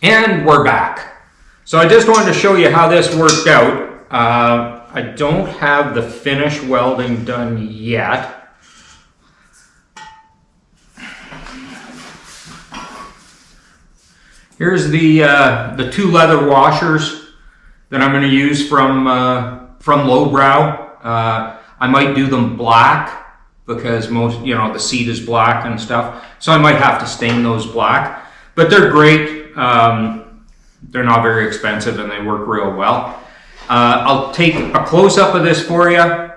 And we're back. So I just wanted to show you how this worked out. I don't have the finish welding done yet. Here's the two leather washers that I'm going to use from Lowbrow. I might do them black because most, the seat is black and stuff. So I might have to stain those black. But they're great. They're not very expensive and they work real well. I'll take a close-up of this for you.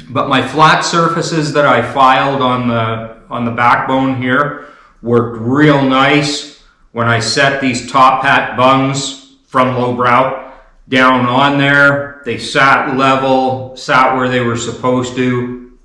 But my flat surfaces that I filed on the backbone here worked real nice when I set these top hat bungs from Lowbrow down on there. They sat level, sat where they were supposed to.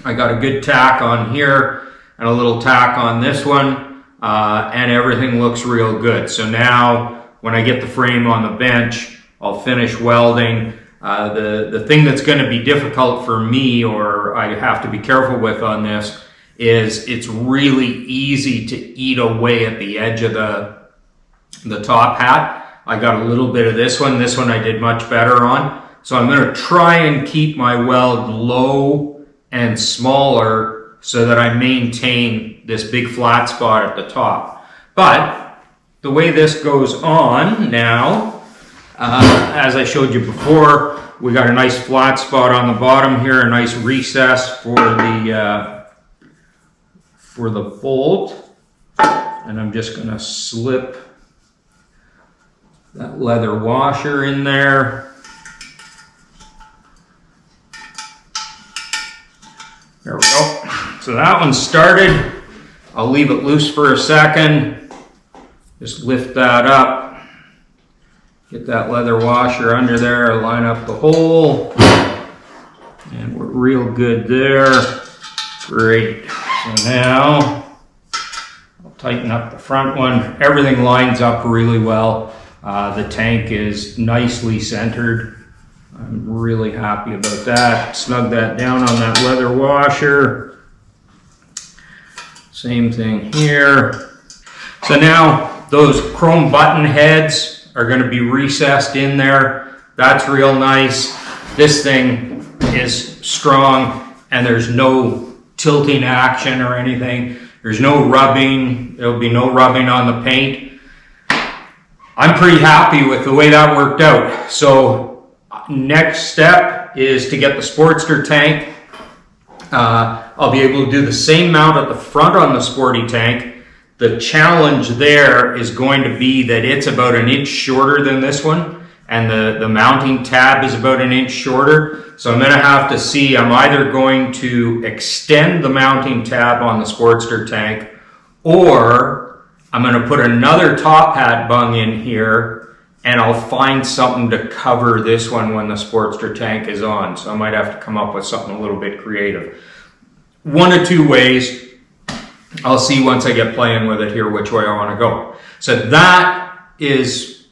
I got a good tack on here and a little tack on this one, and everything looks real good. So now when I get the frame on the bench, I'll finish welding. The thing that's going to be difficult for me, or I have to be careful with on this, is it's really easy to eat away at the edge of the top hat. I got a little bit of this one. This one I did much better on. So I'm going to try and keep my weld low and smaller so that I maintain this big flat spot at the top. But the way this goes on now, as I showed you before, we got a nice flat spot on the bottom here, a nice recess for the bolt. And I'm just going to slip that leather washer in there. There we go. So that one started. I'll leave it loose for a second. Just lift that up. Get that leather washer under there, line up the hole. And we're real good there. Great. So now I'll tighten up the front one. Everything lines up really well. The tank is nicely centered. I'm really happy about that. Snug that down on that leather washer. Same thing here. So now those chrome button heads are going to be recessed in there. That's real nice. This thing is strong and there's no tilting action or anything. There's no rubbing. There'll be no rubbing on the paint. I'm pretty happy with the way that worked out. So next step is to get the Sportster tank. I'll be able to do the same mount at the front on the Sporty tank. The challenge there is going to be that it's about an inch shorter than this one, and the mounting tab is about an inch shorter. So I'm going to have to see, I'm either going to extend the mounting tab on the Sportster tank, or I'm going to put another top hat bung in here, and I'll find something to cover this one when the Sportster tank is on. So I might have to come up with something a little bit creative. One of two ways. I'll see once I get playing with it here which way I want to go. So that is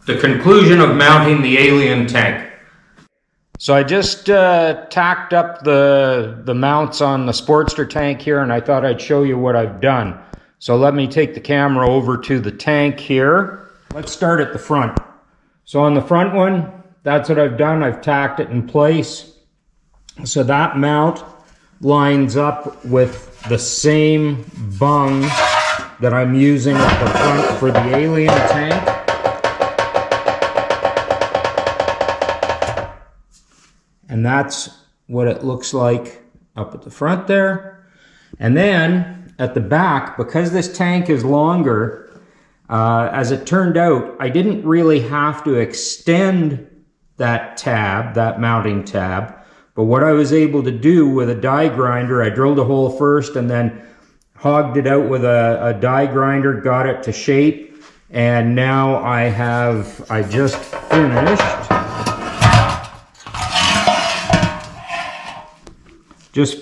the conclusion of mounting the alien tank. So I just tacked up the mounts on the Sportster tank here, and I thought I'd show you what I've done. So let me take the camera over to the tank here. Let's start at the front. So on the front one, that's what I've done. I've tacked it in place. So that mount lines up with the same bung that I'm using at the front for the alien tank. And that's what it looks like up at the front there. And then at the back, because this tank is longer, as it turned out, I didn't really have to extend that tab, that mounting tab. But what I was able to do with a die grinder, I drilled a hole first and then hogged it out with a die grinder, got it to shape, and now I just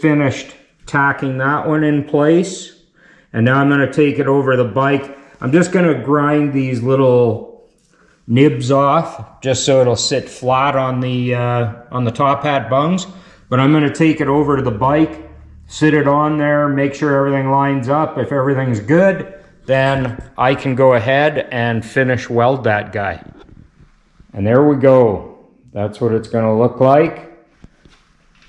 finished tacking that one in place, and now I'm going to take it over the bike. I'm just going to grind these little nibs off just so it'll sit flat on the top hat bungs, but I'm going to take it over to the bike, sit it on there, make sure everything lines up. If everything's good, then I can go ahead and finish weld that guy. And there we go. That's what it's going to look like.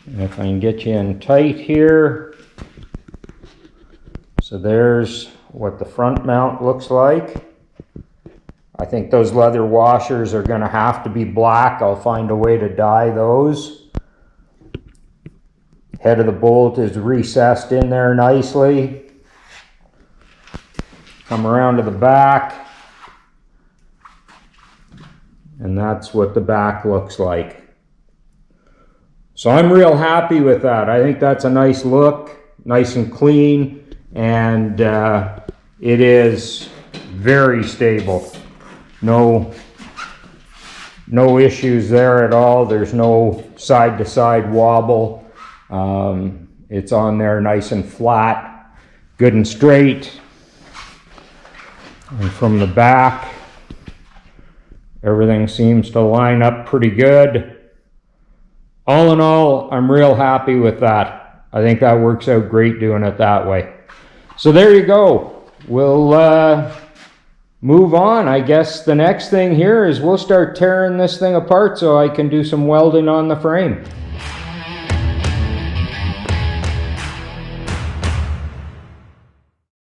And if I can get you in tight here. So there's what the front mount looks like. I think those leather washers are going to have to be black. I'll find a way to dye those. Head of the bolt is recessed in there nicely. Come around to the back. And that's what the back looks like. So I'm real happy with that. I think that's a nice look, nice and clean, and it is very stable. No issues there at all. There's no side-to-side wobble. It's on there nice and flat, good and straight. And from the back, everything seems to line up pretty good. All in all, I'm real happy with that. I think that works out great doing it that way. So there you go. We'll move on. I guess the next thing here is we'll start tearing this thing apart so I can do some welding on the frame.